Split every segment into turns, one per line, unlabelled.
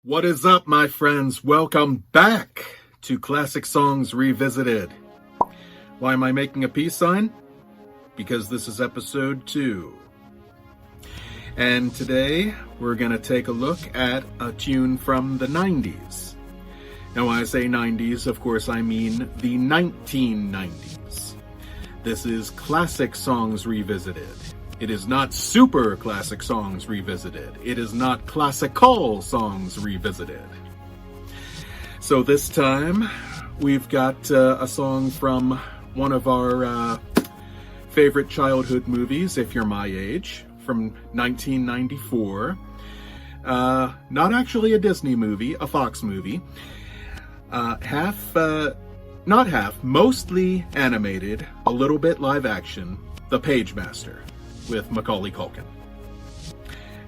What is up, my friends? Welcome back to Classic Songs Revisited. Why am I making a peace sign? Because this is episode 2. And today, we're going to take a look at a tune from the 90s. Now, when I say 90s, of course, I mean the 1990s. This is Classic Songs Revisited. It is not Super Classic Songs Revisited. It is not Classical Songs Revisited. So this time, we've got a song from one of our favorite childhood movies, if you're my age, from 1994. Not actually a Disney movie, a Fox movie. Mostly animated, a little bit live action, The Pagemaster, with Macaulay Culkin.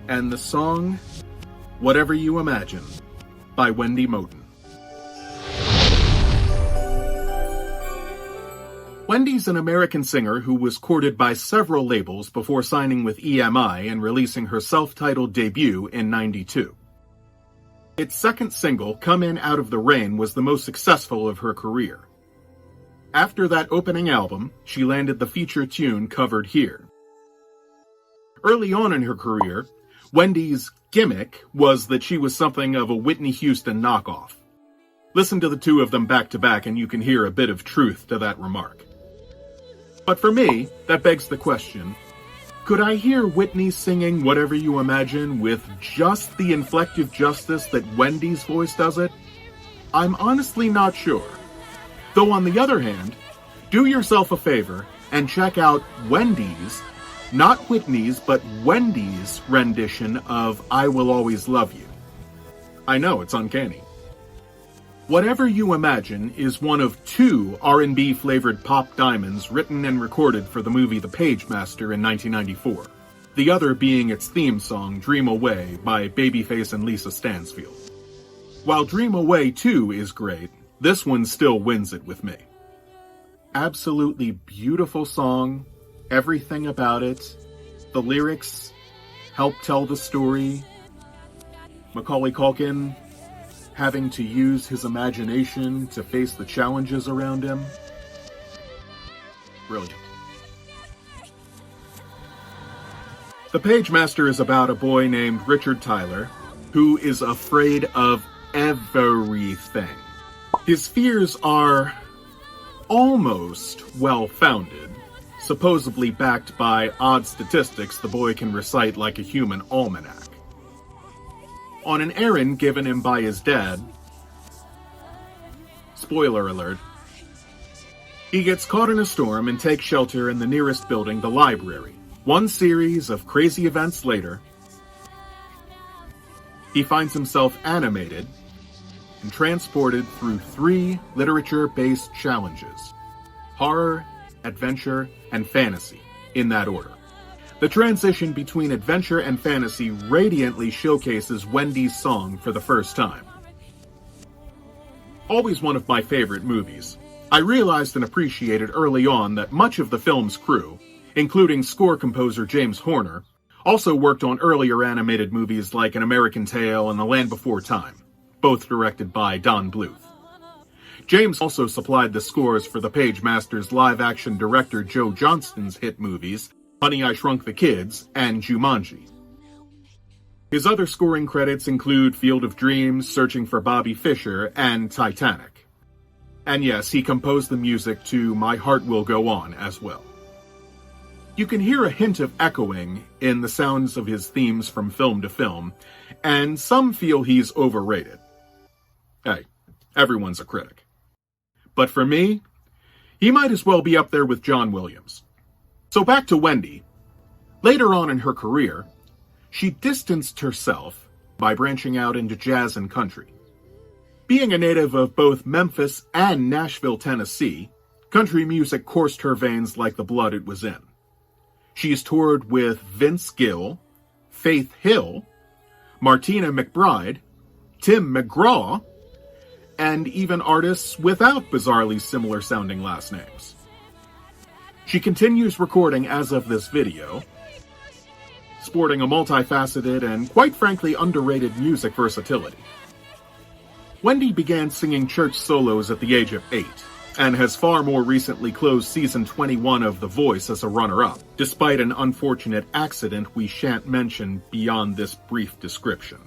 And the song, Whatever You Imagine, by Wendy Moten. Wendy's an American singer who was courted by several labels before signing with EMI and releasing her self-titled debut in '92. Its second single, Come In Out of the Rain, was the most successful of her career. After that opening album, she landed the feature tune Covered Here. Early on in her career, Wendy's gimmick was that she was something of a Whitney Houston knockoff. Listen to the two of them back to back and you can hear a bit of truth to that remark. But for me, that begs the question, could I hear Whitney singing Whatever You Imagine with just the inflective justice that Wendy's voice does it? I'm honestly not sure. Though on the other hand, do yourself a favor and check out Wendy's, not Whitney's, but Wendy's rendition of I Will Always Love You. I know, it's uncanny. Whatever You Imagine is one of 2 R&B flavored pop diamonds written and recorded for the movie The Pagemaster in 1994, the other being its theme song Dream Away by Babyface and Lisa Stansfield. While Dream Away 2 is great, this one still wins it with me. Absolutely beautiful song. Everything about it, the lyrics help tell the story. Macaulay Culkin having to use his imagination to face the challenges around him. Brilliant. The Pagemaster is about a boy named Richard Tyler who is afraid of everything. His fears are almost well-founded. Supposedly backed by odd statistics the boy can recite like a human almanac. On an errand given him by his dad, spoiler alert, he gets caught in a storm and takes shelter in the nearest building, the library. One series of crazy events later, he finds himself animated and transported through 3 literature-based challenges: horror, adventure, and fantasy, in that order. The transition between adventure and fantasy radiantly showcases Wendy's song for the first time. Always one of my favorite movies, I realized and appreciated early on that much of the film's crew, including score composer James Horner, also worked on earlier animated movies like An American Tail and The Land Before Time, both directed by Don Bluth. James also supplied the scores for the Pagemaster's live-action director Joe Johnston's hit movies, Honey, I Shrunk the Kids, and Jumanji. His other scoring credits include Field of Dreams, Searching for Bobby Fischer, and Titanic. And yes, he composed the music to My Heart Will Go On as well. You can hear a hint of echoing in the sounds of his themes from film to film, and some feel he's overrated. Hey, everyone's a critic. But for me, he might as well be up there with John Williams. So back to Wendy. Later on in her career, she distanced herself by branching out into jazz and country. Being a native of both Memphis and Nashville, Tennessee, country music coursed her veins like the blood it was in. She's toured with Vince Gill, Faith Hill, Martina McBride, Tim McGraw, and even artists without bizarrely similar sounding last names. She continues recording as of this video, sporting a multifaceted and quite frankly underrated music versatility. Wendy began singing church solos at the age of 8, and has far more recently closed season 21 of The Voice as a runner-up, despite an unfortunate accident we shan't mention beyond this brief description.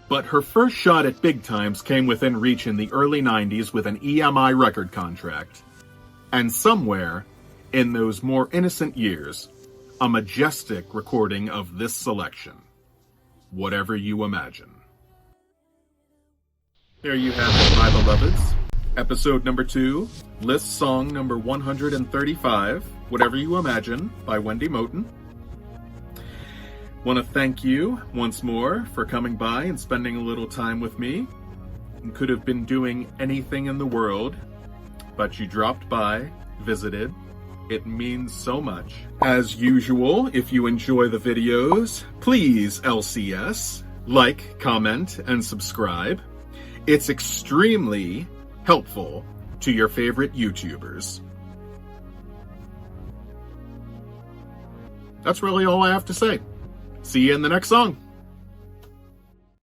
But her first shot at big times came within reach in the early 90s with an EMI record contract. And somewhere, in those more innocent years, a majestic recording of this selection. Whatever you imagine. There you have it, my beloveds. Episode number 2, list song number 135, Whatever You Imagine, by Wendy Moten. Want to thank you once more for coming by and spending a little time with me. You could have been doing anything in the world, but you dropped by, visited. It means so much. As usual, if you enjoy the videos, please LCS, like, comment, and subscribe. It's extremely helpful to your favorite YouTubers. That's really all I have to say. See you in the next song.